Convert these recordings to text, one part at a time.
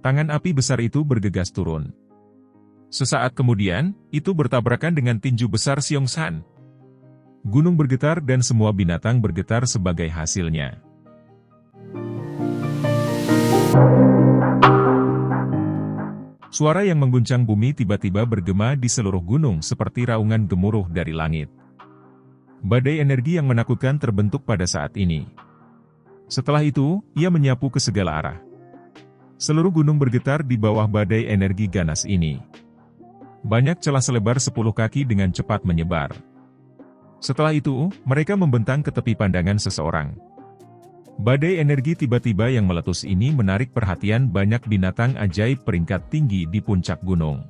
Tangan api besar itu bergegas turun. Sesaat kemudian, itu bertabrakan dengan tinju besar Xiongsan. Gunung bergetar dan semua binatang bergetar sebagai hasilnya. Suara yang mengguncang bumi tiba-tiba bergema di seluruh gunung seperti raungan gemuruh dari langit. Badai energi yang menakutkan terbentuk pada saat ini. Setelah itu, ia menyapu ke segala arah. Seluruh gunung bergetar di bawah badai energi ganas ini. Banyak celah selebar 10 kaki dengan cepat menyebar. Setelah itu, mereka membentang ke tepi pandangan seseorang. Badai energi tiba-tiba yang meletus ini menarik perhatian banyak binatang ajaib peringkat tinggi di puncak gunung.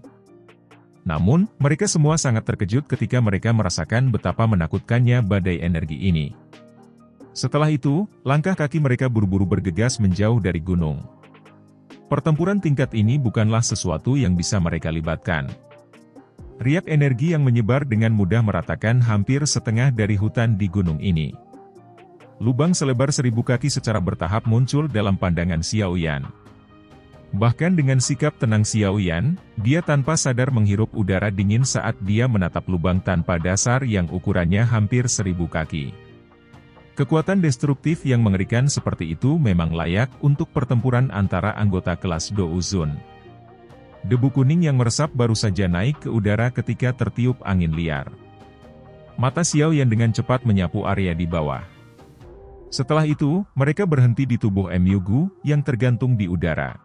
Namun, mereka semua sangat terkejut ketika mereka merasakan betapa menakutkannya badai energi ini. Setelah itu, langkah kaki mereka buru-buru bergegas menjauh dari gunung. Pertempuran tingkat ini bukanlah sesuatu yang bisa mereka libatkan. Riak energi yang menyebar dengan mudah meratakan hampir setengah dari hutan di gunung ini. Lubang selebar 1000 kaki secara bertahap muncul dalam pandangan Xiaoyan. Bahkan dengan sikap tenang Xiaoyan, dia tanpa sadar menghirup udara dingin saat dia menatap lubang tanpa dasar yang ukurannya hampir 1000 kaki. Kekuatan destruktif yang mengerikan seperti itu memang layak untuk pertempuran antara anggota kelas Douzun. Debu kuning yang meresap baru saja naik ke udara ketika tertiup angin liar. Mata Xiaoyan dengan cepat menyapu area di bawah. Setelah itu, mereka berhenti di tubuh Myugu yang tergantung di udara.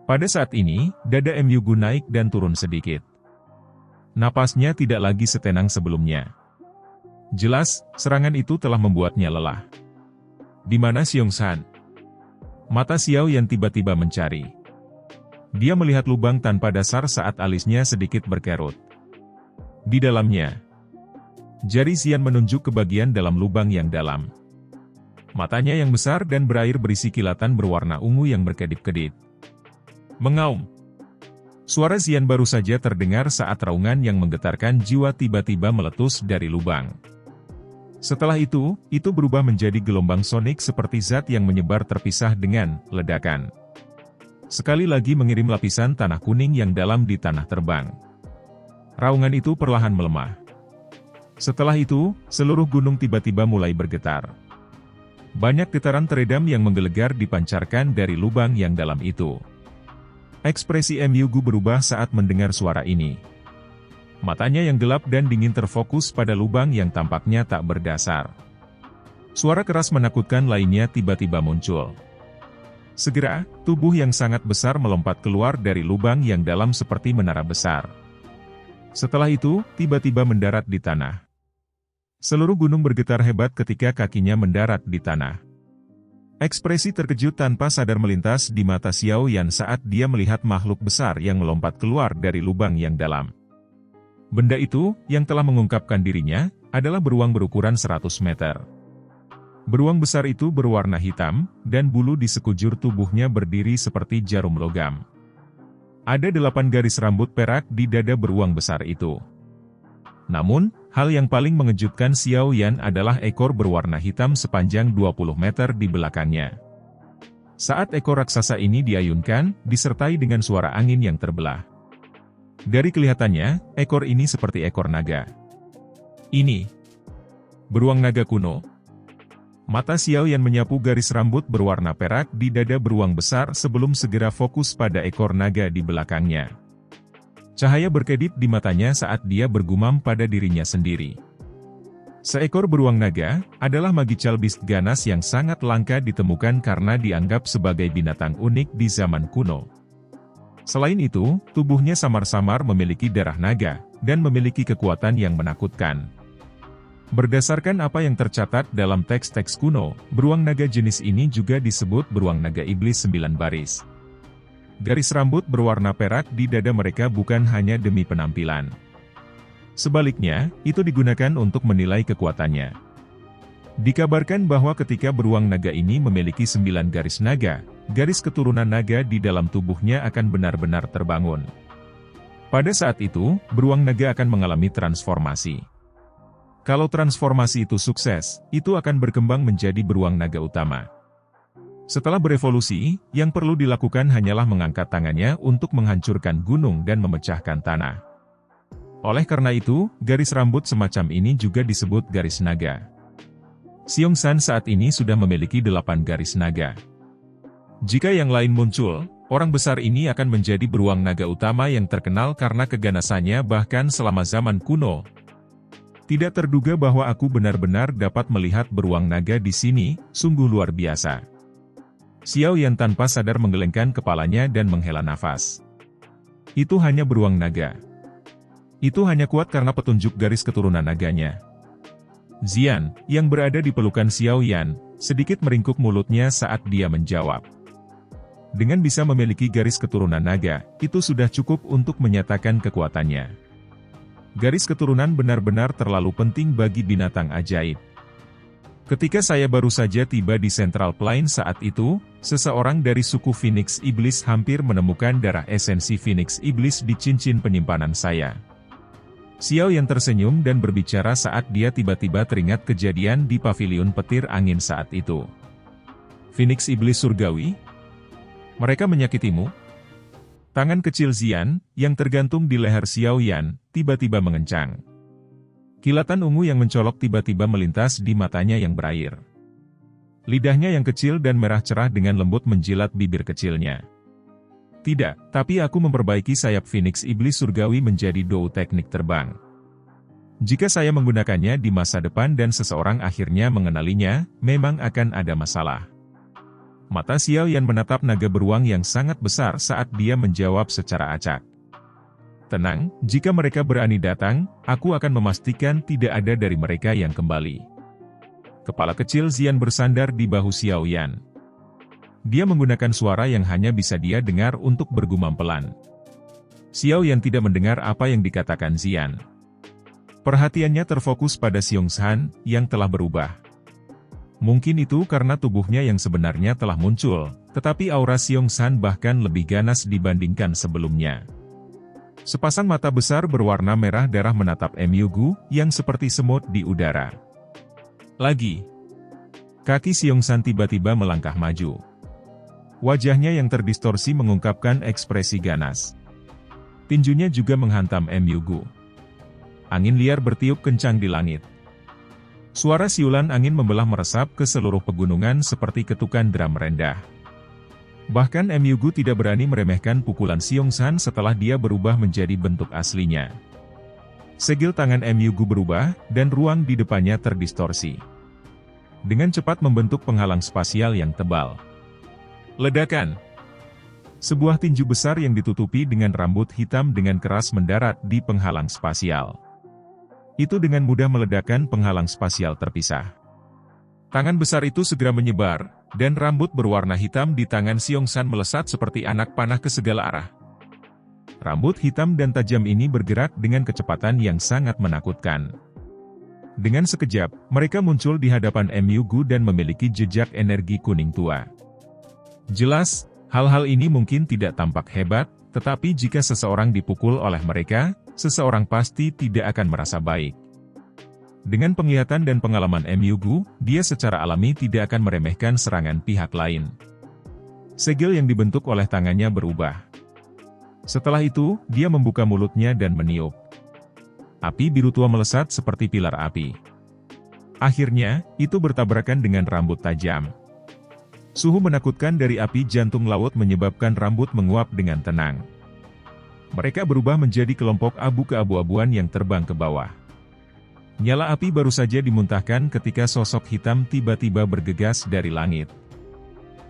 Pada saat ini, dada Myugu naik dan turun sedikit. Napasnya tidak lagi setenang sebelumnya. Jelas, serangan itu telah membuatnya lelah. Di mana Xiongsan? Mata Xiaoyan tiba-tiba mencari. Dia melihat lubang tanpa dasar saat alisnya sedikit berkerut. Di dalamnya, jari Xian menunjuk ke bagian dalam lubang yang dalam. Matanya yang besar dan berair berisi kilatan berwarna ungu yang berkedip-kedip. Mengaum. Suara Xian baru saja terdengar saat raungan yang menggetarkan jiwa tiba-tiba meletus dari lubang. Setelah itu berubah menjadi gelombang sonik seperti zat yang menyebar terpisah dengan ledakan. Sekali lagi mengirim lapisan tanah kuning yang dalam di tanah terbang. Raungan itu perlahan melemah. Setelah itu, seluruh gunung tiba-tiba mulai bergetar. Banyak getaran teredam yang menggelegar dipancarkan dari lubang yang dalam itu. Ekspresi Myugu berubah saat mendengar suara ini. Matanya yang gelap dan dingin terfokus pada lubang yang tampaknya tak berdasar. Suara keras menakutkan lainnya tiba-tiba muncul. Segera, tubuh yang sangat besar melompat keluar dari lubang yang dalam seperti menara besar. Setelah itu, tiba-tiba mendarat di tanah. Seluruh gunung bergetar hebat ketika kakinya mendarat di tanah. Ekspresi terkejut tanpa sadar melintas di mata Xiaoyan saat dia melihat makhluk besar yang melompat keluar dari lubang yang dalam. Benda itu, yang telah mengungkapkan dirinya, adalah beruang berukuran 100 meter. Beruang besar itu berwarna hitam, dan bulu di sekujur tubuhnya berdiri seperti jarum logam. Ada 8 garis rambut perak di dada beruang besar itu. Namun, hal yang paling mengejutkan Xiaoyan adalah ekor berwarna hitam sepanjang 20 meter di belakangnya. Saat ekor raksasa ini diayunkan, disertai dengan suara angin yang terbelah. Dari kelihatannya, ekor ini seperti ekor naga. Ini beruang naga kuno. Mata Xiaoyan menyapu garis rambut berwarna perak di dada beruang besar sebelum segera fokus pada ekor naga di belakangnya. Cahaya berkedip di matanya saat dia bergumam pada dirinya sendiri. Seekor beruang naga adalah magical beast ganas yang sangat langka ditemukan karena dianggap sebagai binatang unik di zaman kuno. Selain itu, tubuhnya samar-samar memiliki darah naga, dan memiliki kekuatan yang menakutkan. Berdasarkan apa yang tercatat dalam teks-teks kuno, beruang naga jenis ini juga disebut beruang naga iblis 9 baris. Garis rambut berwarna perak di dada mereka bukan hanya demi penampilan. Sebaliknya, itu digunakan untuk menilai kekuatannya. Dikabarkan bahwa ketika beruang naga ini memiliki 9 garis naga, garis keturunan naga di dalam tubuhnya akan benar-benar terbangun. Pada saat itu, beruang naga akan mengalami transformasi. Kalau transformasi itu sukses, itu akan berkembang menjadi beruang naga utama. Setelah berevolusi, yang perlu dilakukan hanyalah mengangkat tangannya untuk menghancurkan gunung dan memecahkan tanah. Oleh karena itu, garis rambut semacam ini juga disebut garis naga. Seong-san saat ini sudah memiliki 8 garis naga. Jika yang lain muncul, orang besar ini akan menjadi beruang naga utama yang terkenal karena keganasannya bahkan selama zaman kuno. Tidak terduga bahwa aku benar-benar dapat melihat beruang naga di sini, sungguh luar biasa. Xiao Yan tanpa sadar menggelengkan kepalanya dan menghela nafas. Itu hanya beruang naga. Itu hanya kuat karena petunjuk garis keturunan naganya. Zian, yang berada di pelukan Xiao Yan, sedikit meringkuk mulutnya saat dia menjawab. Dengan bisa memiliki garis keturunan naga, itu sudah cukup untuk menyatakan kekuatannya. Garis keturunan benar-benar terlalu penting bagi binatang ajaib. Ketika saya baru saja tiba di Central Plain saat itu, seseorang dari suku Phoenix Iblis hampir menemukan darah esensi Phoenix Iblis di cincin penyimpanan saya. Xiao Yan tersenyum dan berbicara saat dia tiba-tiba teringat kejadian di pavilion petir angin saat itu. Phoenix Iblis Surgawi? Mereka menyakitimu? Tangan kecil Zian, yang tergantung di leher Xiao Yan, tiba-tiba mengencang. Kilatan ungu yang mencolok tiba-tiba melintas di matanya yang berair. Lidahnya yang kecil dan merah cerah dengan lembut menjilat bibir kecilnya. Tidak, tapi aku memperbaiki sayap Phoenix Iblis Surgawi menjadi dou teknik terbang. Jika saya menggunakannya di masa depan dan seseorang akhirnya mengenalinya, memang akan ada masalah. Mata Xiao Yan menatap naga beruang yang sangat besar saat dia menjawab secara acak. Tenang, jika mereka berani datang, aku akan memastikan tidak ada dari mereka yang kembali. Kepala kecil Zian bersandar di bahu Xiao Yan. Dia menggunakan suara yang hanya bisa dia dengar untuk bergumam pelan. Xiao Yan tidak mendengar apa yang dikatakan Zian. Perhatiannya terfokus pada Seong-san, yang telah berubah. Mungkin itu karena tubuhnya yang sebenarnya telah muncul, tetapi aura Seong-san bahkan lebih ganas dibandingkan sebelumnya. Sepasang mata besar berwarna merah darah menatap Emyugu, yang seperti semut di udara. Lagi. Kaki Seong-san tiba-tiba melangkah maju. Wajahnya yang terdistorsi mengungkapkan ekspresi ganas. Tinjunya juga menghantam Emyugu. Angin liar bertiup kencang di langit. Suara siulan angin membelah meresap ke seluruh pegunungan seperti ketukan drum rendah. Bahkan Emyugu tidak berani meremehkan pukulan Seong-san setelah dia berubah menjadi bentuk aslinya. Segel tangan Emyugu berubah, dan ruang di depannya terdistorsi. Dengan cepat membentuk penghalang spasial yang tebal. Ledakan! Sebuah tinju besar yang ditutupi dengan rambut hitam dengan keras mendarat di penghalang spasial. Itu dengan mudah meledakkan penghalang spasial terpisah. Tangan besar itu segera menyebar, dan rambut berwarna hitam di tangan Seong-san melesat seperti anak panah ke segala arah. Rambut hitam dan tajam ini bergerak dengan kecepatan yang sangat menakutkan. Dengan sekejap, mereka muncul di hadapan Emyugu dan memiliki jejak energi kuning tua. Jelas, hal-hal ini mungkin tidak tampak hebat, tetapi jika seseorang dipukul oleh mereka, seseorang pasti tidak akan merasa baik. Dengan penglihatan dan pengalaman Emyugu, dia secara alami tidak akan meremehkan serangan pihak lain. Segel yang dibentuk oleh tangannya berubah. Setelah itu, dia membuka mulutnya dan meniup. Api biru tua melesat seperti pilar api. Akhirnya, itu bertabrakan dengan rambut tajam. Suhu menakutkan dari api jantung laut menyebabkan rambut menguap dengan tenang. Mereka berubah menjadi kelompok abu keabu-abuan yang terbang ke bawah. Nyala api baru saja dimuntahkan ketika sosok hitam tiba-tiba bergegas dari langit.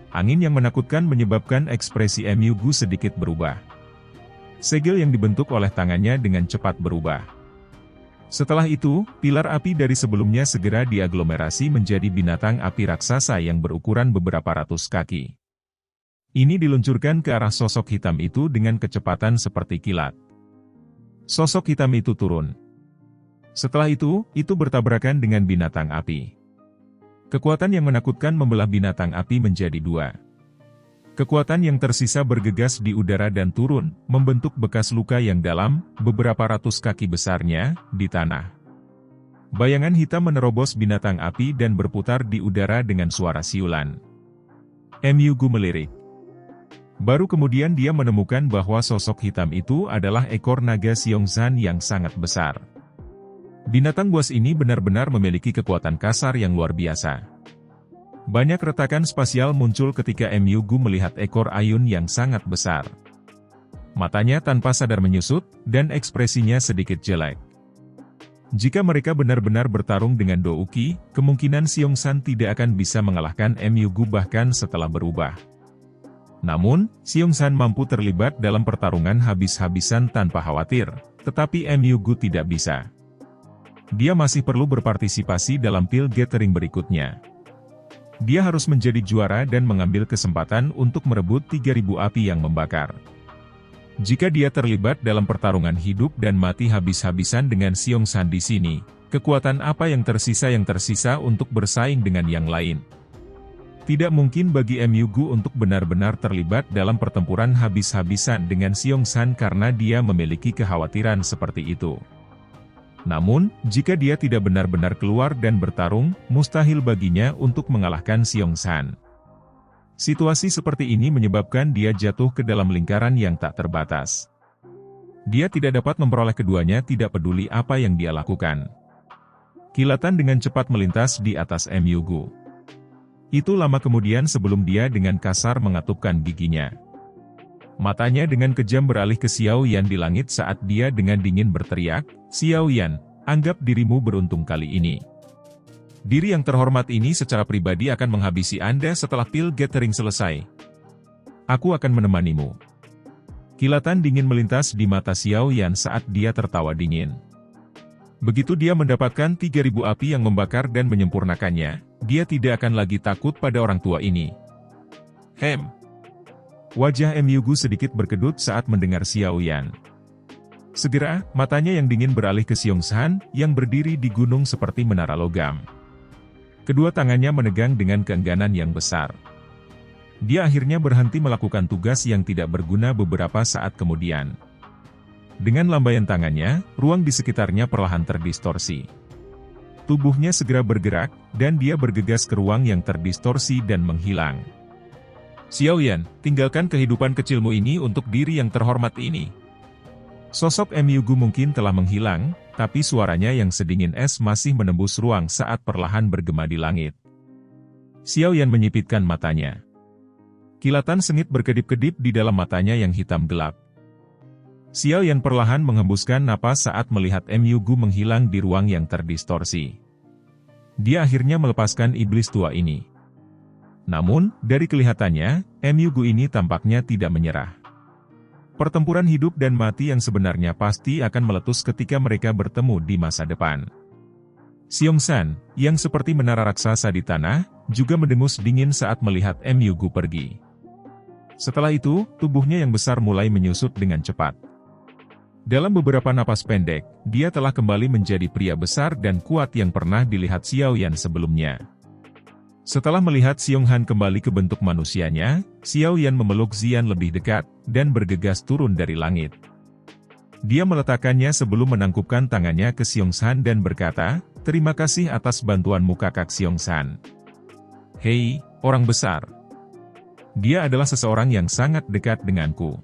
Angin yang menakutkan menyebabkan ekspresi Emyugu sedikit berubah. Segel yang dibentuk oleh tangannya dengan cepat berubah. Setelah itu, pilar api dari sebelumnya segera diaglomerasi menjadi binatang api raksasa yang berukuran beberapa ratus kaki. Ini diluncurkan ke arah sosok hitam itu dengan kecepatan seperti kilat. Sosok hitam itu turun. Setelah itu bertabrakan dengan binatang api. Kekuatan yang menakutkan membelah binatang api menjadi dua. Kekuatan yang tersisa bergegas di udara dan turun, membentuk bekas luka yang dalam, beberapa ratus kaki besarnya, di tanah. Bayangan hitam menerobos binatang api dan berputar di udara dengan suara siulan. Myugu melirik. Baru kemudian dia menemukan bahwa sosok hitam itu adalah ekor naga Xiongzhan yang sangat besar. Binatang buas ini benar-benar memiliki kekuatan kasar yang luar biasa. Banyak retakan spasial muncul ketika Myugu melihat ekor ayun yang sangat besar. Matanya tanpa sadar menyusut, dan ekspresinya sedikit jelek. Jika mereka benar-benar bertarung dengan Douki, kemungkinan Xiongzhan tidak akan bisa mengalahkan Myugu bahkan setelah berubah. Namun, Xiongzhan mampu terlibat dalam pertarungan habis-habisan tanpa khawatir, tetapi Myugu tidak bisa. Dia masih perlu berpartisipasi dalam pil gathering berikutnya. Dia harus menjadi juara dan mengambil kesempatan untuk merebut 3000 api yang membakar. Jika dia terlibat dalam pertarungan hidup dan mati habis-habisan dengan Xiongzhan di sini, kekuatan apa yang tersisa untuk bersaing dengan yang lain? Tidak mungkin bagi Myugu untuk benar-benar terlibat dalam pertempuran habis-habisan dengan Xiongzhan karena dia memiliki kekhawatiran seperti itu. Namun, jika dia tidak benar-benar keluar dan bertarung, mustahil baginya untuk mengalahkan Xiongzhan. Situasi seperti ini menyebabkan dia jatuh ke dalam lingkaran yang tak terbatas. Dia tidak dapat memperoleh keduanya, tidak peduli apa yang dia lakukan. Kilatan dengan cepat melintas di atas Myugu. Itu lama kemudian sebelum dia dengan kasar mengatupkan giginya. Matanya dengan kejam beralih ke Xiao Yan di langit saat dia dengan dingin berteriak, "Xiao Yan, anggap dirimu beruntung kali ini. Diri yang terhormat ini secara pribadi akan menghabisi Anda setelah pil gathering selesai. Aku akan menemanimu." Kilatan dingin melintas di mata Xiao Yan saat dia tertawa dingin. Begitu dia mendapatkan 3000 api yang membakar dan menyempurnakannya, dia tidak akan lagi takut pada orang tua ini. Wajah Myugu sedikit berkedut saat mendengar Xiao Yan. Segera, matanya yang dingin beralih ke Xiongzhan, yang berdiri di gunung seperti menara logam. Kedua tangannya menegang dengan keengganan yang besar. Dia akhirnya berhenti melakukan tugas yang tidak berguna beberapa saat kemudian. Dengan lambaian tangannya, ruang di sekitarnya perlahan terdistorsi. Tubuhnya segera bergerak, dan dia bergegas ke ruang yang terdistorsi dan menghilang. "Xiao Yan, tinggalkan kehidupan kecilmu ini untuk diri yang terhormat ini." Sosok Myugu mungkin telah menghilang, tapi suaranya yang sedingin es masih menembus ruang saat perlahan bergema di langit. Xiao Yan menyipitkan matanya. Kilatan sengit berkedip-kedip di dalam matanya yang hitam gelap. Xiao Yan perlahan menghembuskan napas saat melihat Myugu menghilang di ruang yang terdistorsi. Dia akhirnya melepaskan iblis tua ini. Namun, dari kelihatannya, Myugu ini tampaknya tidak menyerah. Pertempuran hidup dan mati yang sebenarnya pasti akan meletus ketika mereka bertemu di masa depan. Xiongzhan, yang seperti menara raksasa di tanah, juga mendengus dingin saat melihat Myugu pergi. Setelah itu, tubuhnya yang besar mulai menyusut dengan cepat. Dalam beberapa napas pendek, dia telah kembali menjadi pria besar dan kuat yang pernah dilihat Xiao Yan sebelumnya. Setelah melihat Xiongzhan kembali ke bentuk manusianya, Xiao Yan memeluk Xian lebih dekat, dan bergegas turun dari langit. Dia meletakkannya sebelum menangkupkan tangannya ke Xiongzhan dan berkata, "Terima kasih atas bantuanmu kakak Xiongzhan." "Hei, orang besar. Dia adalah seseorang yang sangat dekat denganku.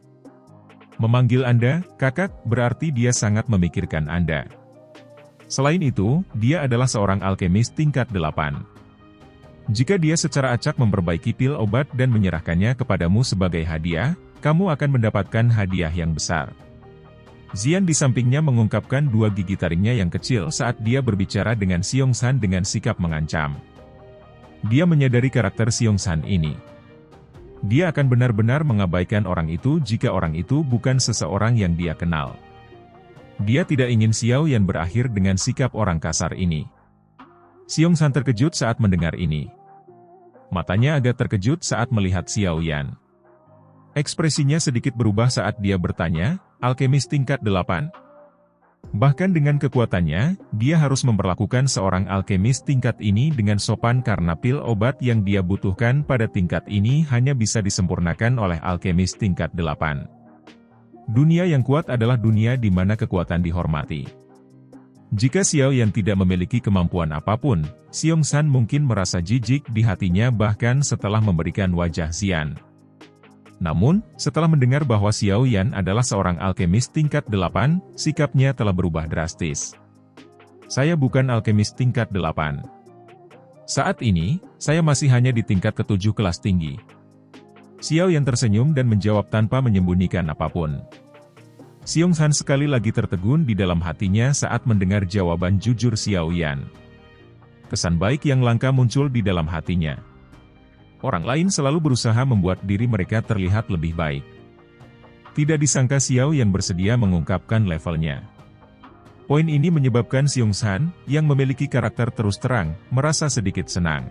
Memanggil Anda, kakak, berarti dia sangat memikirkan Anda. Selain itu, dia adalah seorang alkemis tingkat 8. Jika dia secara acak memperbaiki pil obat dan menyerahkannya kepadamu sebagai hadiah, kamu akan mendapatkan hadiah yang besar." Xian di sampingnya mengungkapkan dua gigi taringnya yang kecil saat dia berbicara dengan Xiongzhan dengan sikap mengancam. Dia menyadari karakter Xiongzhan ini. Dia akan benar-benar mengabaikan orang itu jika orang itu bukan seseorang yang dia kenal. Dia tidak ingin Xiao Yan berakhir dengan sikap orang kasar ini. Xiongzhan terkejut saat mendengar ini. Matanya agak terkejut saat melihat Xiao Yan. Ekspresinya sedikit berubah saat dia bertanya, "Alkemis tingkat 8? Bahkan dengan kekuatannya, dia harus memperlakukan seorang alkemis tingkat ini dengan sopan karena pil obat yang dia butuhkan pada tingkat ini hanya bisa disempurnakan oleh alkemis tingkat 8. Dunia yang kuat adalah dunia di mana kekuatan dihormati. Jika Xiao Yan tidak memiliki kemampuan apapun, Xiong San mungkin merasa jijik di hatinya bahkan setelah memberikan wajah Xian. Namun, setelah mendengar bahwa Xiao Yan adalah seorang alkemis tingkat 8, sikapnya telah berubah drastis. Saya bukan alkemis tingkat 8. Saat ini, saya masih hanya di tingkat ke-7 kelas tinggi. Xiao Yan tersenyum dan menjawab tanpa menyembunyikan apapun. Xiong San sekali lagi tertegun di dalam hatinya saat mendengar jawaban jujur Xiao Yan. Kesan baik yang langka muncul di dalam hatinya. Orang lain selalu berusaha membuat diri mereka terlihat lebih baik. Tidak disangka Xiao Yan bersedia mengungkapkan levelnya. Poin ini menyebabkan Xiong San, yang memiliki karakter terus terang, merasa sedikit senang.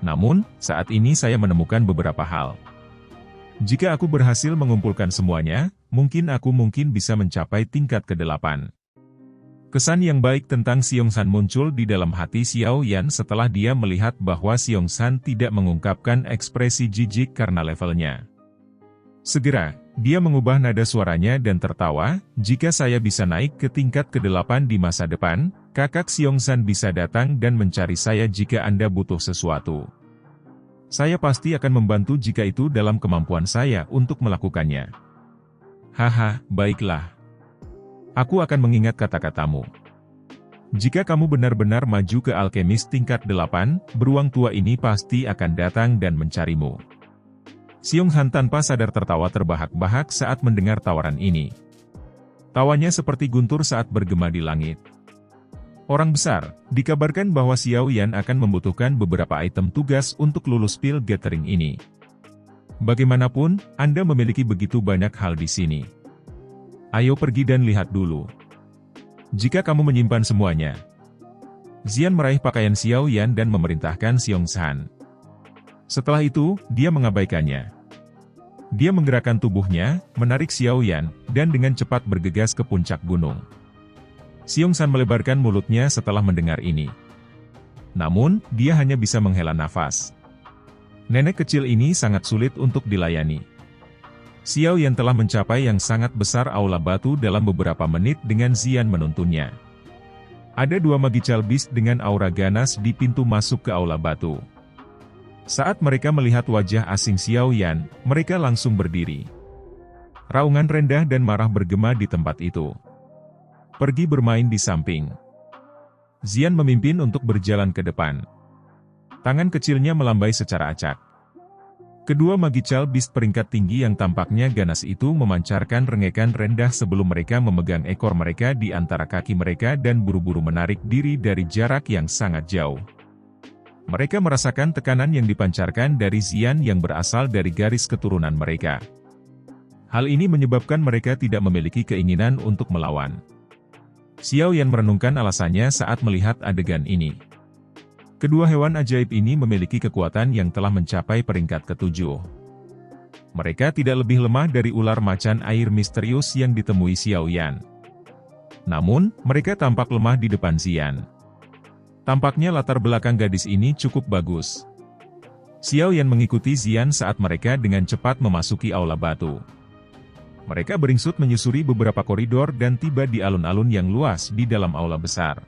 Namun, saat ini saya menemukan beberapa hal. Jika aku berhasil mengumpulkan semuanya, mungkin bisa mencapai tingkat ke-8. Kesan yang baik tentang Xiong San muncul di dalam hati Xiao Yan setelah dia melihat bahwa Xiong San tidak mengungkapkan ekspresi jijik karena levelnya. Segera, dia mengubah nada suaranya dan tertawa, jika saya bisa naik ke tingkat ke-8 di masa depan, kakak Xiong San bisa datang dan mencari saya jika Anda butuh sesuatu. Saya pasti akan membantu jika itu dalam kemampuan saya untuk melakukannya. Haha, baiklah. Aku akan mengingat kata-katamu. Jika kamu benar-benar maju ke alkemis tingkat 8, beruang tua ini pasti akan datang dan mencarimu. Xiong Han tanpa sadar tertawa terbahak-bahak saat mendengar tawaran ini. Tawanya seperti guntur saat bergema di langit. Orang besar, dikabarkan bahwa Xiao Yan akan membutuhkan beberapa item tugas untuk lulus pil gathering ini. Bagaimanapun, Anda memiliki begitu banyak hal di sini. Ayo pergi dan lihat dulu. Jika kamu menyimpan semuanya. Xian meraih pakaian Xiao Yan dan memerintahkan Xiong San. Setelah itu, dia mengabaikannya. Dia menggerakkan tubuhnya, menarik Xiao Yan, dan dengan cepat bergegas ke puncak gunung. Xiong San melebarkan mulutnya setelah mendengar ini. Namun, dia hanya bisa menghela nafas. Nenek kecil ini sangat sulit untuk dilayani. Xiao Yan telah mencapai yang sangat besar aula batu dalam beberapa menit dengan Xian menuntunnya. Ada 2 Magical Beast dengan aura ganas di pintu masuk ke aula batu. Saat mereka melihat wajah asing Xiao Yan, mereka langsung berdiri. Raungan rendah dan marah bergema di tempat itu. Pergi bermain di samping. Xian memimpin untuk berjalan ke depan. Tangan kecilnya melambai secara acak. Kedua Magical Beast peringkat tinggi yang tampaknya ganas itu memancarkan rengekan rendah sebelum mereka memegang ekor mereka di antara kaki mereka dan buru-buru menarik diri dari jarak yang sangat jauh. Mereka merasakan tekanan yang dipancarkan dari Xian yang berasal dari garis keturunan mereka. Hal ini menyebabkan mereka tidak memiliki keinginan untuk melawan. Xiao Yan merenungkan alasannya saat melihat adegan ini. Kedua hewan ajaib ini memiliki kekuatan yang telah mencapai peringkat ke-7. Mereka tidak lebih lemah dari ular macan air misterius yang ditemui Xiao Yan. Namun, mereka tampak lemah di depan Xian. Tampaknya latar belakang gadis ini cukup bagus. Xiao Yan mengikuti Xian saat mereka dengan cepat memasuki aula batu. Mereka beringsut menyusuri beberapa koridor dan tiba di alun-alun yang luas di dalam aula besar.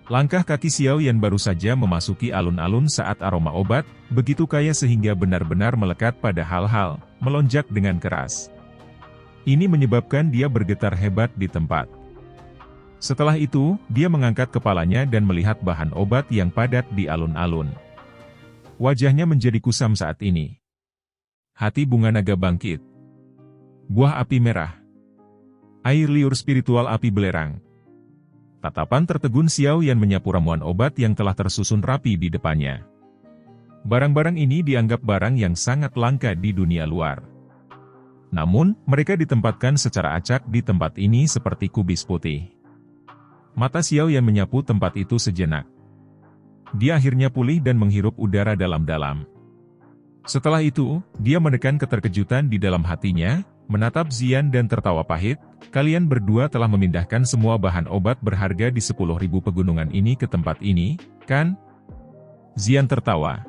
Langkah kaki Xiao Yan baru saja memasuki alun-alun saat aroma obat, begitu kaya sehingga benar-benar melekat pada hal-hal, melonjak dengan keras. Ini menyebabkan dia bergetar hebat di tempat. Setelah itu, dia mengangkat kepalanya dan melihat bahan obat yang padat di alun-alun. Wajahnya menjadi kusam saat ini. Hati bunga naga bangkit. Buah api merah. Air liur spiritual api belerang. Tatapan tertegun Xiao Yan menyapu ramuan obat yang telah tersusun rapi di depannya. Barang-barang ini dianggap barang yang sangat langka di dunia luar. Namun, mereka ditempatkan secara acak di tempat ini seperti kubis putih. Mata Xiao Yan menyapu tempat itu sejenak. Dia akhirnya pulih dan menghirup udara dalam-dalam. Setelah itu, dia menekan keterkejutan di dalam hatinya, menatap Xian dan tertawa pahit. Kalian berdua telah memindahkan semua bahan obat berharga di 10.000 pegunungan ini ke tempat ini, kan? Xian tertawa.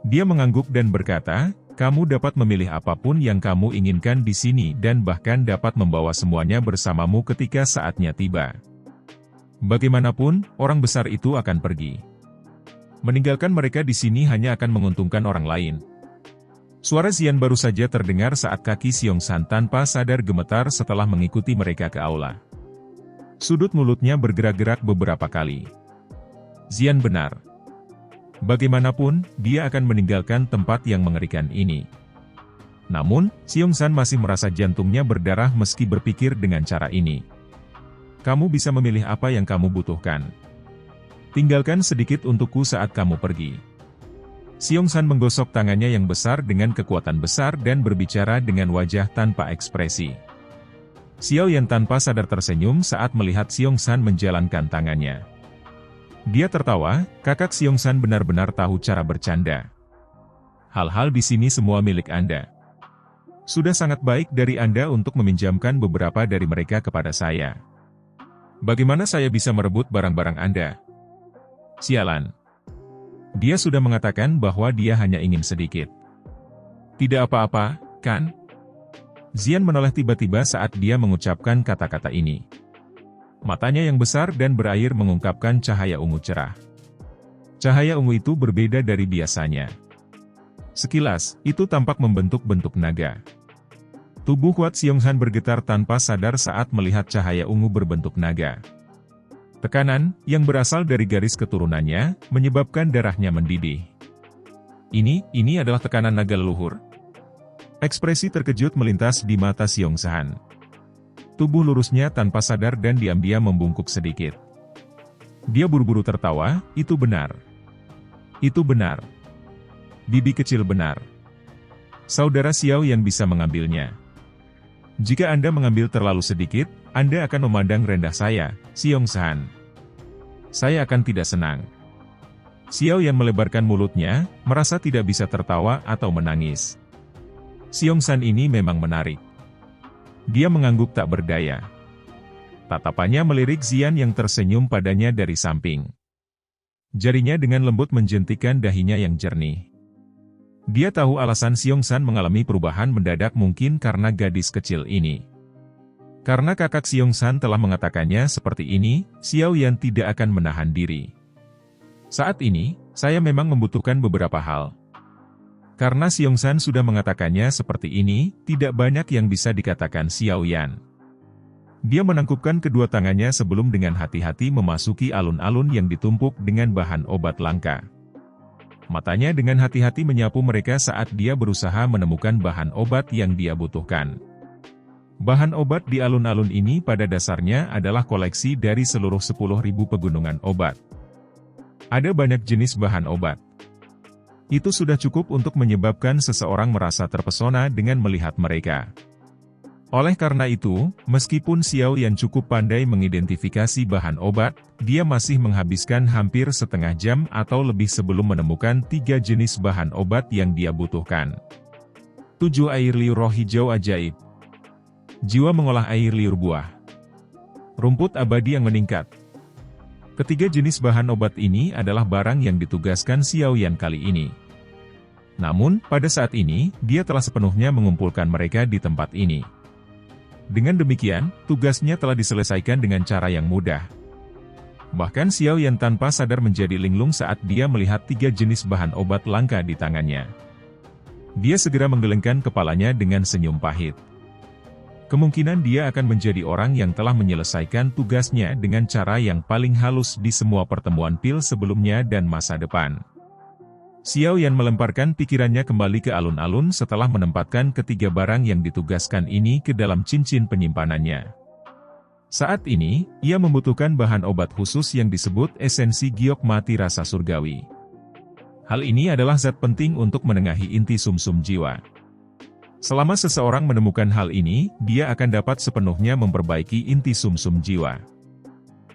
Dia mengangguk dan berkata, kamu dapat memilih apapun yang kamu inginkan di sini dan bahkan dapat membawa semuanya bersamamu ketika saatnya tiba. Bagaimanapun, orang besar itu akan pergi. Meninggalkan mereka di sini hanya akan menguntungkan orang lain. Suara Xian baru saja terdengar saat kaki Xiong San tanpa sadar gemetar setelah mengikuti mereka ke aula. Sudut mulutnya bergerak-gerak beberapa kali. Xian benar. Bagaimanapun, dia akan meninggalkan tempat yang mengerikan ini. Namun, Xiong San masih merasa jantungnya berdarah meski berpikir dengan cara ini. Kamu bisa memilih apa yang kamu butuhkan. Tinggalkan sedikit untukku saat kamu pergi. Xiong San menggosok tangannya yang besar dengan kekuatan besar dan berbicara dengan wajah tanpa ekspresi. Xiao Yan tanpa sadar tersenyum saat melihat Xiong San menjalankan tangannya. Dia tertawa, kakak Xiong San benar-benar tahu cara bercanda. Hal-hal di sini semua milik Anda. Sudah sangat baik dari Anda untuk meminjamkan beberapa dari mereka kepada saya. Bagaimana saya bisa merebut barang-barang Anda? Sialan. Dia sudah mengatakan bahwa dia hanya ingin sedikit. Tidak apa-apa, kan? Xian menoleh tiba-tiba saat dia mengucapkan kata-kata ini. Matanya yang besar dan berair mengungkapkan cahaya ungu cerah. Cahaya ungu itu berbeda dari biasanya. Sekilas, itu tampak membentuk-bentuk naga. Tubuh kuat Xiong San bergetar tanpa sadar saat melihat cahaya ungu berbentuk naga. Tekanan, yang berasal dari garis keturunannya, menyebabkan darahnya mendidih. Ini adalah tekanan naga leluhur. Ekspresi terkejut melintas di mata Xiong San. Tubuh lurusnya tanpa sadar dan diam-diam membungkuk sedikit. Dia buru-buru tertawa, itu benar. Itu benar. Bibi kecil benar. Saudara Xiao Yan bisa mengambilnya. Jika Anda mengambil terlalu sedikit, Anda akan memandang rendah saya, Xiong San. Saya akan tidak senang. Xiao Yan melebarkan mulutnya, merasa tidak bisa tertawa atau menangis. Xiong San ini memang menarik. Dia mengangguk tak berdaya. Tatapannya melirik Xian yang tersenyum padanya dari samping. Jarinya dengan lembut menjentikan dahinya yang jernih. Dia tahu alasan Xiong San mengalami perubahan mendadak mungkin karena gadis kecil ini. Karena kakak Xiong San telah mengatakannya seperti ini, Xiao Yan tidak akan menahan diri. Saat ini, saya memang membutuhkan beberapa hal. Karena Xiong San sudah mengatakannya seperti ini, tidak banyak yang bisa dikatakan Xiao Yan. Dia menangkupkan kedua tangannya sebelum dengan hati-hati memasuki alun-alun yang ditumpuk dengan bahan obat langka. Matanya dengan hati-hati menyapu mereka saat dia berusaha menemukan bahan obat yang dia butuhkan. Bahan obat di alun-alun ini pada dasarnya adalah koleksi dari seluruh 10.000 pegunungan obat. Ada banyak jenis bahan obat. Itu sudah cukup untuk menyebabkan seseorang merasa terpesona dengan melihat mereka. Oleh karena itu, meskipun Xiao Yan cukup pandai mengidentifikasi bahan obat, dia masih menghabiskan hampir setengah jam atau lebih sebelum menemukan 3 jenis bahan obat yang dia butuhkan. 7 air liur roh hijau ajaib. Jiwa mengolah air liur buah. Rumput abadi yang meningkat. Ketiga jenis bahan obat ini adalah barang yang ditugaskan Xiao Yan kali ini. Namun, pada saat ini, dia telah sepenuhnya mengumpulkan mereka di tempat ini. Dengan demikian, tugasnya telah diselesaikan dengan cara yang mudah. Bahkan Xiao Yan tanpa sadar menjadi linglung saat dia melihat 3 jenis bahan obat langka di tangannya. Dia segera menggelengkan kepalanya dengan senyum pahit. Kemungkinan dia akan menjadi orang yang telah menyelesaikan tugasnya dengan cara yang paling halus di semua pertemuan pil sebelumnya dan masa depan. Xiao Yan melemparkan pikirannya kembali ke alun-alun setelah menempatkan ketiga barang yang ditugaskan ini ke dalam cincin penyimpanannya. Saat ini, ia membutuhkan bahan obat khusus yang disebut esensi giok mati rasa surgawi. Hal ini adalah zat penting untuk menengahi inti sumsum jiwa. Selama seseorang menemukan hal ini, dia akan dapat sepenuhnya memperbaiki inti sumsum jiwa.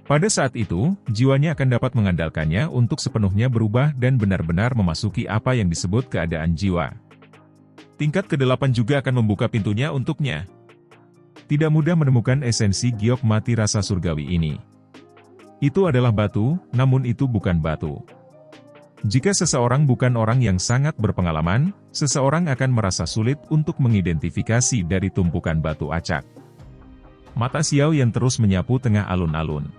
Pada saat itu, jiwanya akan dapat mengandalkannya untuk sepenuhnya berubah dan benar-benar memasuki apa yang disebut keadaan jiwa. Tingkat ke-8 juga akan membuka pintunya untuknya. Tidak mudah menemukan esensi giok mati rasa surgawi ini. Itu adalah batu, namun itu bukan batu. Jika seseorang bukan orang yang sangat berpengalaman, seseorang akan merasa sulit untuk mengidentifikasi dari tumpukan batu acak. Mata Xiao yang terus menyapu tengah alun-alun.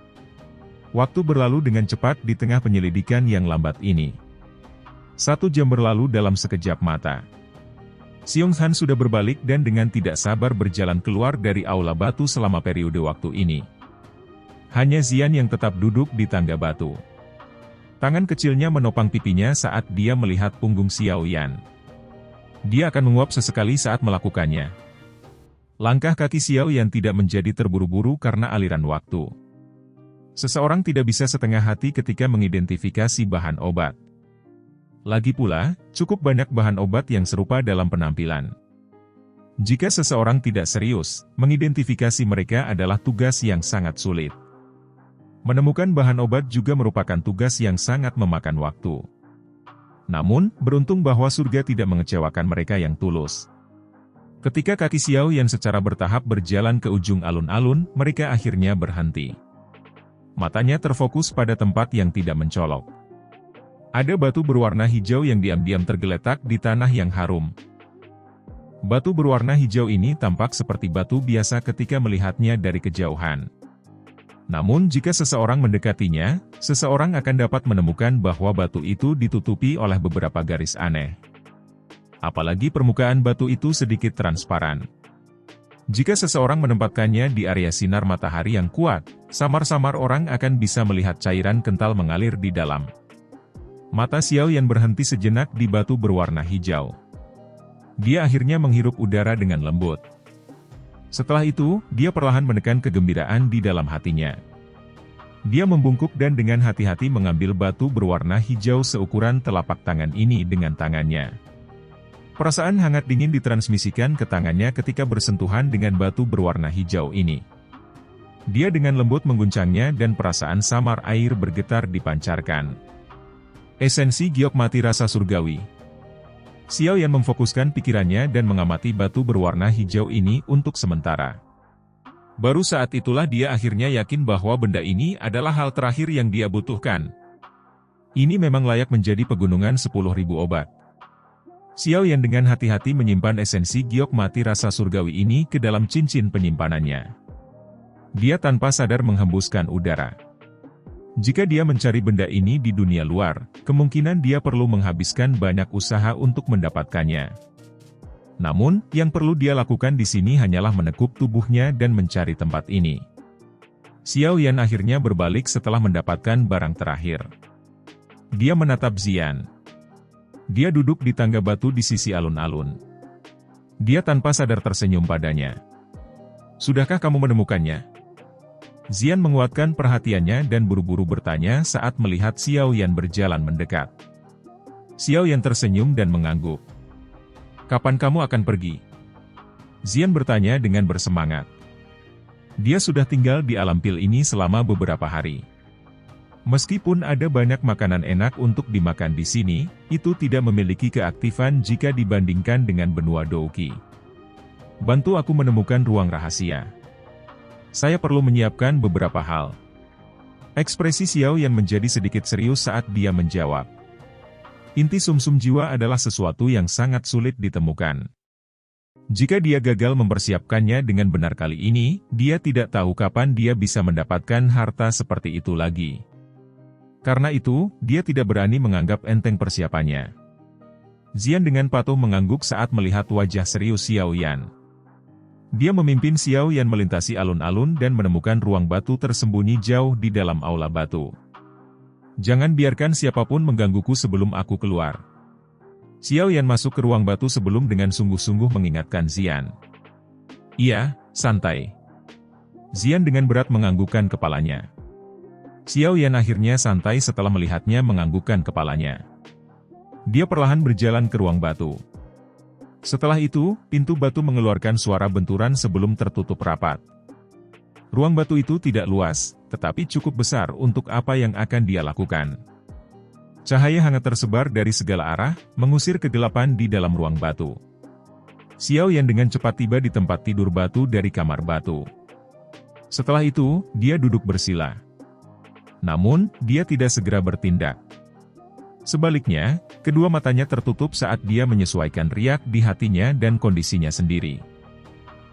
Waktu berlalu dengan cepat di tengah penyelidikan yang lambat ini. 1 jam berlalu dalam sekejap mata. Xiong Han sudah berbalik dan dengan tidak sabar berjalan keluar dari aula batu selama periode waktu ini. Hanya Xian yang tetap duduk di tangga batu. Tangan kecilnya menopang pipinya saat dia melihat punggung Xiao Yan. Dia akan menguap sesekali saat melakukannya. Langkah kaki Xiao Yan tidak menjadi terburu-buru karena aliran waktu. Seseorang tidak bisa setengah hati ketika mengidentifikasi bahan obat. Lagi pula, cukup banyak bahan obat yang serupa dalam penampilan. Jika seseorang tidak serius, mengidentifikasi mereka adalah tugas yang sangat sulit. Menemukan bahan obat juga merupakan tugas yang sangat memakan waktu. Namun, beruntung bahwa surga tidak mengecewakan mereka yang tulus. Ketika kaki Xiao Yan secara bertahap berjalan ke ujung alun-alun, mereka akhirnya berhenti. Matanya terfokus pada tempat yang tidak mencolok. Ada batu berwarna hijau yang diam-diam tergeletak di tanah yang harum. Batu berwarna hijau ini tampak seperti batu biasa ketika melihatnya dari kejauhan. Namun jika seseorang mendekatinya, seseorang akan dapat menemukan bahwa batu itu ditutupi oleh beberapa garis aneh. Apalagi permukaan batu itu sedikit transparan. Jika seseorang menempatkannya di area sinar matahari yang kuat, samar-samar orang akan bisa melihat cairan kental mengalir di dalam. Mata Xiao Yan berhenti sejenak di batu berwarna hijau. Dia akhirnya menghirup udara dengan lembut. Setelah itu, dia perlahan menekan kegembiraan di dalam hatinya. Dia membungkuk dan dengan hati-hati mengambil batu berwarna hijau seukuran telapak tangan ini dengan tangannya. Perasaan hangat dingin ditransmisikan ke tangannya ketika bersentuhan dengan batu berwarna hijau ini. Dia dengan lembut mengguncangnya dan perasaan samar air bergetar dipancarkan. Esensi giok mati rasa surgawi. Xiao Yan memfokuskan pikirannya dan mengamati batu berwarna hijau ini untuk sementara. Baru saat itulah dia akhirnya yakin bahwa benda ini adalah hal terakhir yang dia butuhkan. Ini memang layak menjadi pegunungan 10.000 obat. Xiao Yan dengan hati-hati menyimpan esensi giok mati rasa surgawi ini ke dalam cincin penyimpanannya. Dia tanpa sadar menghembuskan udara. Jika dia mencari benda ini di dunia luar, kemungkinan dia perlu menghabiskan banyak usaha untuk mendapatkannya. Namun, yang perlu dia lakukan di sini hanyalah menekuk tubuhnya dan mencari tempat ini. Xiao Yan akhirnya berbalik setelah mendapatkan barang terakhir. Dia menatap Xian. Dia duduk di tangga batu di sisi alun-alun. Dia tanpa sadar tersenyum padanya. "Sudahkah kamu menemukannya?" Xian menguatkan perhatiannya dan buru-buru bertanya saat melihat Xiao Yan berjalan mendekat. Xiao Yan tersenyum dan mengangguk. "Kapan kamu akan pergi?" Xian bertanya dengan bersemangat. Dia sudah tinggal di alam pil ini selama beberapa hari. Meskipun ada banyak makanan enak untuk dimakan di sini, itu tidak memiliki keaktifan jika dibandingkan dengan benua Douqi. "Bantu aku menemukan ruang rahasia. Saya perlu menyiapkan beberapa hal." Ekspresi Xiao Yan menjadi sedikit serius saat dia menjawab. Inti sumsum jiwa adalah sesuatu yang sangat sulit ditemukan. Jika dia gagal mempersiapkannya dengan benar kali ini, dia tidak tahu kapan dia bisa mendapatkan harta seperti itu lagi. Karena itu, dia tidak berani menganggap enteng persiapannya. Xian dengan patuh mengangguk saat melihat wajah serius Xiao Yan. Dia memimpin Xiao Yan melintasi alun-alun dan menemukan ruang batu tersembunyi jauh di dalam aula batu. "Jangan biarkan siapapun menggangguku sebelum aku keluar." Xiao Yan masuk ke ruang batu sebelum dengan sungguh-sungguh mengingatkan Xian. "Iya, santai." Xian dengan berat menganggukkan kepalanya. Xiao Yan akhirnya santai setelah melihatnya menganggukkan kepalanya. Dia perlahan berjalan ke ruang batu. Setelah itu, pintu batu mengeluarkan suara benturan sebelum tertutup rapat. Ruang batu itu tidak luas, tetapi cukup besar untuk apa yang akan dia lakukan. Cahaya hangat tersebar dari segala arah, mengusir kegelapan di dalam ruang batu. Xiao Yan dengan cepat tiba di tempat tidur batu dari kamar batu. Setelah itu, dia duduk bersila. Namun, dia tidak segera bertindak. Sebaliknya, kedua matanya tertutup saat dia menyesuaikan riak di hatinya dan kondisinya sendiri.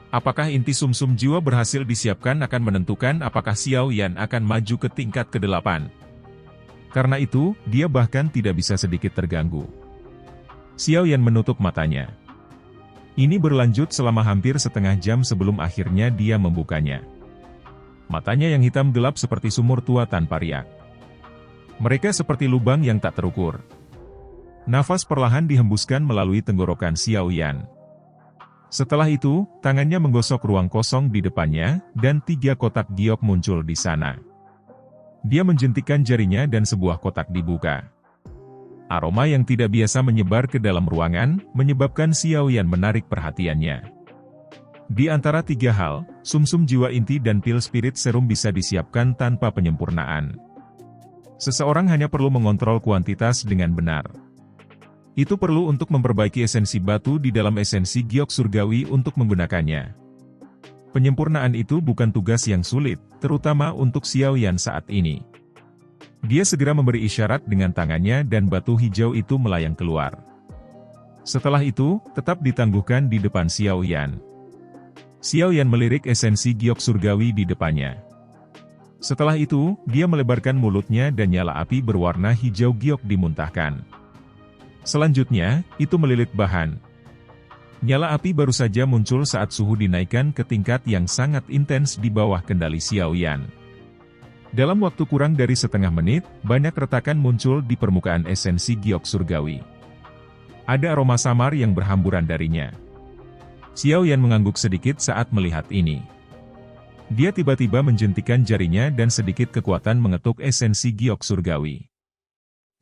Apakah inti sumsum jiwa berhasil disiapkan akan menentukan apakah Xiao Yan akan maju ke tingkat ke-8. Karena itu, dia bahkan tidak bisa sedikit terganggu. Xiao Yan menutup matanya. Ini berlanjut selama hampir setengah jam sebelum akhirnya dia membukanya. Matanya yang hitam gelap seperti sumur tua tanpa riak. Mereka seperti lubang yang tak terukur. Nafas perlahan dihembuskan melalui tenggorokan Xiao Yan. Setelah itu, tangannya menggosok ruang kosong di depannya, dan 3 kotak giok muncul di sana. Dia menjentikkan jarinya dan sebuah kotak dibuka. Aroma yang tidak biasa menyebar ke dalam ruangan, menyebabkan Xiao Yan menarik perhatiannya. Di antara 3 hal, sumsum jiwa inti dan pil spirit serum bisa disiapkan tanpa penyempurnaan. Seseorang hanya perlu mengontrol kuantitas dengan benar. Itu perlu untuk memperbaiki esensi batu di dalam esensi giok surgawi untuk menggunakannya. Penyempurnaan itu bukan tugas yang sulit, terutama untuk Xiao Yan saat ini. Dia segera memberi isyarat dengan tangannya dan batu hijau itu melayang keluar. Setelah itu, tetap ditangguhkan di depan Xiao Yan. Xiao Yan melirik esensi giok surgawi di depannya. Setelah itu, dia melebarkan mulutnya dan nyala api berwarna hijau giok dimuntahkan. Selanjutnya, itu melilit bahan. Nyala api baru saja muncul saat suhu dinaikkan ke tingkat yang sangat intens di bawah kendali Xiao Yan. Dalam waktu kurang dari setengah menit, banyak retakan muncul di permukaan esensi giok surgawi. Ada aroma samar yang berhamburan darinya. Xiao Yan mengangguk sedikit saat melihat ini. Dia tiba-tiba menjentikan jarinya dan sedikit kekuatan mengetuk esensi giok surgawi.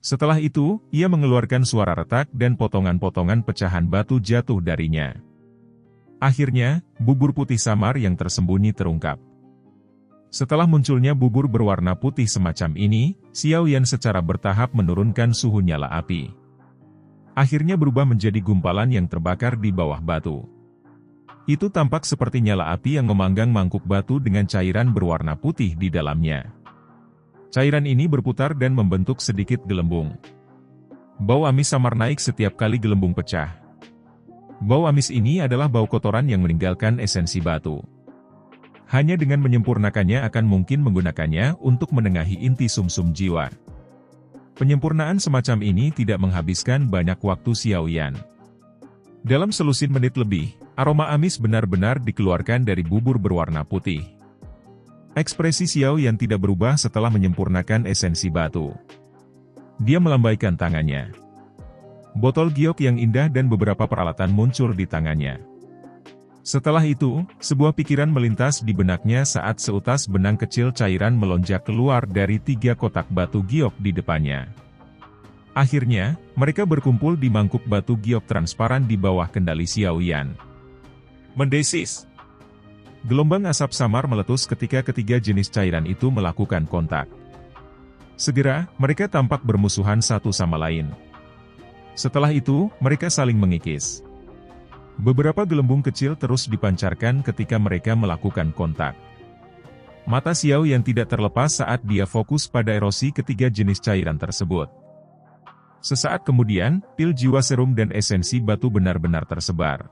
Setelah itu, ia mengeluarkan suara retak dan potongan-potongan pecahan batu jatuh darinya. Akhirnya, bubur putih samar yang tersembunyi terungkap. Setelah munculnya bubur berwarna putih semacam ini, Xiao Yan secara bertahap menurunkan suhu nyala api. Akhirnya berubah menjadi gumpalan yang terbakar di bawah batu. Itu tampak seperti nyala api yang memanggang mangkuk batu dengan cairan berwarna putih di dalamnya. Cairan ini berputar dan membentuk sedikit gelembung. Bau amis samar naik setiap kali gelembung pecah. Bau amis ini adalah bau kotoran yang meninggalkan esensi batu. Hanya dengan menyempurnakannya akan mungkin menggunakannya untuk menengahi inti sumsum jiwa. Penyempurnaan semacam ini tidak menghabiskan banyak waktu Xiao Yan. Dalam selusin menit lebih, aroma amis benar-benar dikeluarkan dari bubur berwarna putih. Ekspresi Xiao Yan tidak berubah setelah menyempurnakan esensi batu. Dia melambaikan tangannya. Botol giok yang indah dan beberapa peralatan muncul di tangannya. Setelah itu, sebuah pikiran melintas di benaknya saat seutas benang kecil cairan melonjak keluar dari 3 kotak batu giok di depannya. Akhirnya, mereka berkumpul di mangkuk batu giok transparan di bawah kendali Xiao Yan. Mendesis. Gelombang asap samar meletus ketika ketiga jenis cairan itu melakukan kontak. Segera, mereka tampak bermusuhan satu sama lain. Setelah itu, mereka saling mengikis. Beberapa gelembung kecil terus dipancarkan ketika mereka melakukan kontak. Mata Xiao Yan tidak terlepas saat dia fokus pada erosi ketiga jenis cairan tersebut. Sesaat kemudian, pil jiwa serum dan esensi batu benar-benar tersebar.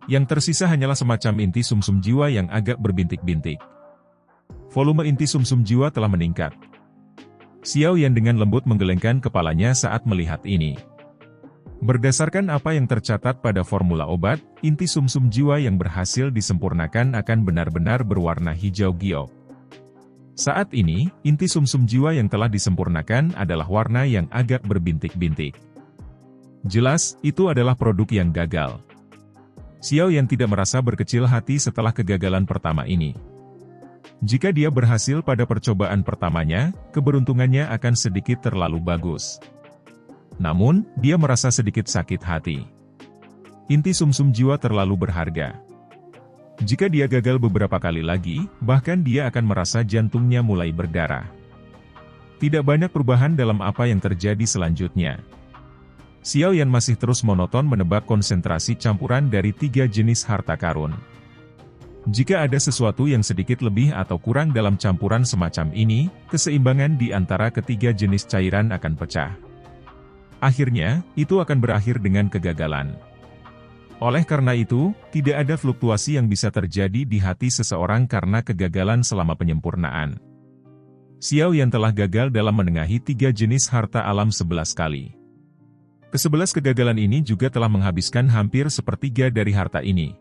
Yang tersisa hanyalah semacam inti sumsum jiwa yang agak berbintik-bintik. Volume inti sumsum jiwa telah meningkat. Xiao Yan dengan lembut menggelengkan kepalanya saat melihat ini. Berdasarkan apa yang tercatat pada formula obat, inti sumsum jiwa yang berhasil disempurnakan akan benar-benar berwarna hijau giok. Saat ini, inti sumsum jiwa yang telah disempurnakan adalah warna yang agak berbintik-bintik. Jelas, itu adalah produk yang gagal. Xiao Yan tidak merasa berkecil hati setelah kegagalan pertama ini. Jika dia berhasil pada percobaan pertamanya, keberuntungannya akan sedikit terlalu bagus. Namun, dia merasa sedikit sakit hati. Inti sumsum jiwa terlalu berharga. Jika dia gagal beberapa kali lagi, bahkan dia akan merasa jantungnya mulai berdarah. Tidak banyak perubahan dalam apa yang terjadi selanjutnya. Xiao Yan masih terus monoton menebak konsentrasi campuran dari 3 jenis harta karun. Jika ada sesuatu yang sedikit lebih atau kurang dalam campuran semacam ini, keseimbangan di antara ketiga jenis cairan akan pecah. Akhirnya, itu akan berakhir dengan kegagalan. Oleh karena itu, tidak ada fluktuasi yang bisa terjadi di hati seseorang karena kegagalan selama penyempurnaan. Xiao Yan telah gagal dalam menengahi 3 jenis harta alam 11 kali. Ke-11 kegagalan ini juga telah menghabiskan hampir sepertiga dari harta ini.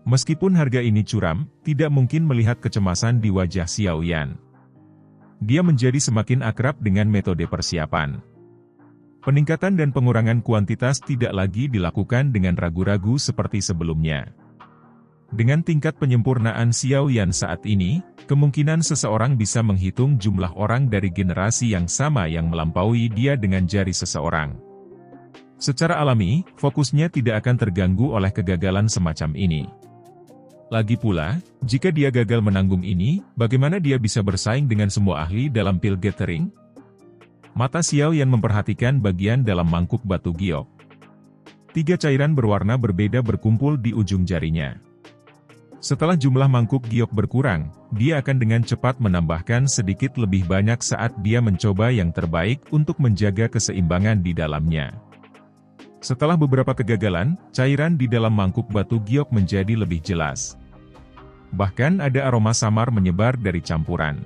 Meskipun harga ini curam, tidak mungkin melihat kecemasan di wajah Xiao Yan. Dia menjadi semakin akrab dengan metode persiapan. Peningkatan dan pengurangan kuantitas tidak lagi dilakukan dengan ragu-ragu seperti sebelumnya. Dengan tingkat penyempurnaan Xiao Yan saat ini, kemungkinan seseorang bisa menghitung jumlah orang dari generasi yang sama yang melampaui dia dengan jari seseorang. Secara alami, fokusnya tidak akan terganggu oleh kegagalan semacam ini. Lagi pula, jika dia gagal menanggung ini, bagaimana dia bisa bersaing dengan semua ahli dalam pil gathering? Mata Xiao Yan memperhatikan bagian dalam mangkuk batu giok. 3 cairan berwarna berbeda berkumpul di ujung jarinya. Setelah jumlah mangkuk giok berkurang, dia akan dengan cepat menambahkan sedikit lebih banyak saat dia mencoba yang terbaik untuk menjaga keseimbangan di dalamnya. Setelah beberapa kegagalan, cairan di dalam mangkuk batu giok menjadi lebih jelas. Bahkan ada aroma samar menyebar dari campuran.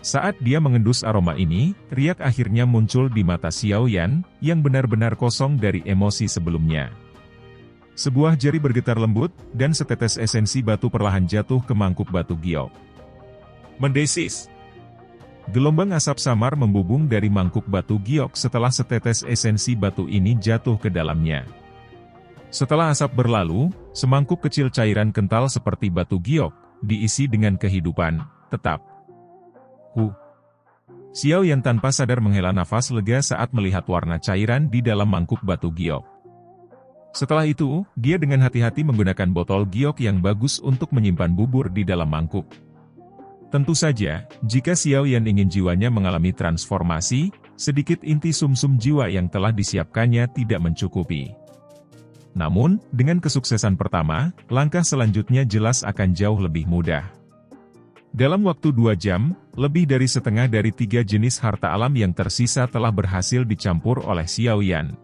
Saat dia mengendus aroma ini, riak akhirnya muncul di mata Xiao Yan, yang benar-benar kosong dari emosi sebelumnya. Sebuah jari bergetar lembut, dan setetes esensi batu perlahan jatuh ke mangkuk batu giok. Mendesis. Gelombang asap samar membubung dari mangkuk batu giok setelah setetes esensi batu ini jatuh ke dalamnya. Setelah asap berlalu, semangkuk kecil cairan kental seperti batu giok, diisi dengan kehidupan, tetap. Xiao Yan tanpa sadar menghela nafas lega saat melihat warna cairan di dalam mangkuk batu giok. Setelah itu, dia dengan hati-hati menggunakan botol giok yang bagus untuk menyimpan bubur di dalam mangkuk. Tentu saja, jika Xiao Yan ingin jiwanya mengalami transformasi, sedikit inti sumsum jiwa yang telah disiapkannya tidak mencukupi. Namun, dengan kesuksesan pertama, langkah selanjutnya jelas akan jauh lebih mudah. Dalam waktu 2 jam, lebih dari setengah dari 3 jenis harta alam yang tersisa telah berhasil dicampur oleh Xiao Yan.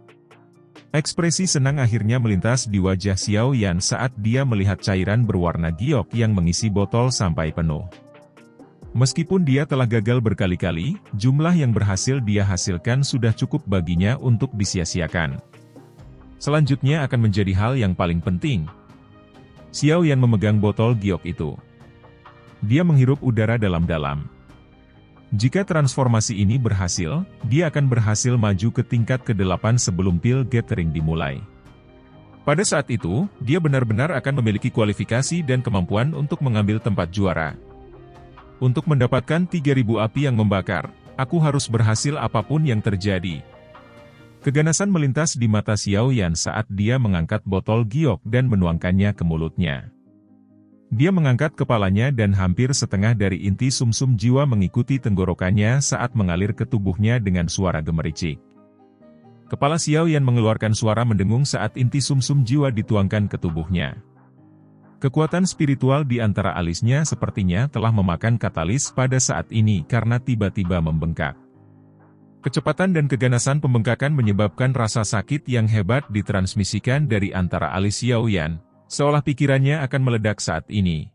Ekspresi senang akhirnya melintas di wajah Xiao Yan saat dia melihat cairan berwarna giok yang mengisi botol sampai penuh. Meskipun dia telah gagal berkali-kali, jumlah yang berhasil dia hasilkan sudah cukup baginya untuk disia-siakan. Selanjutnya akan menjadi hal yang paling penting. Xiao Yan memegang botol giok itu. Dia menghirup udara dalam-dalam. Jika transformasi ini berhasil, dia akan berhasil maju ke tingkat ke-8 sebelum pil gathering dimulai. Pada saat itu, dia benar-benar akan memiliki kualifikasi dan kemampuan untuk mengambil tempat juara. Untuk mendapatkan 3.000 api yang membakar, aku harus berhasil apapun yang terjadi. Keganasan melintas di mata Xiao Yan saat dia mengangkat botol giok dan menuangkannya ke mulutnya. Dia mengangkat kepalanya dan hampir setengah dari inti sumsum jiwa mengikuti tenggorokannya saat mengalir ke tubuhnya dengan suara gemericik. Kepala Xiao Yan mengeluarkan suara mendengung saat inti sumsum jiwa dituangkan ke tubuhnya. Kekuatan spiritual di antara alisnya sepertinya telah memakan katalis pada saat ini karena tiba-tiba membengkak. Kecepatan dan keganasan pembengkakan menyebabkan rasa sakit yang hebat ditransmisikan dari antara alis Xiao Yan. Seolah pikirannya akan meledak saat ini.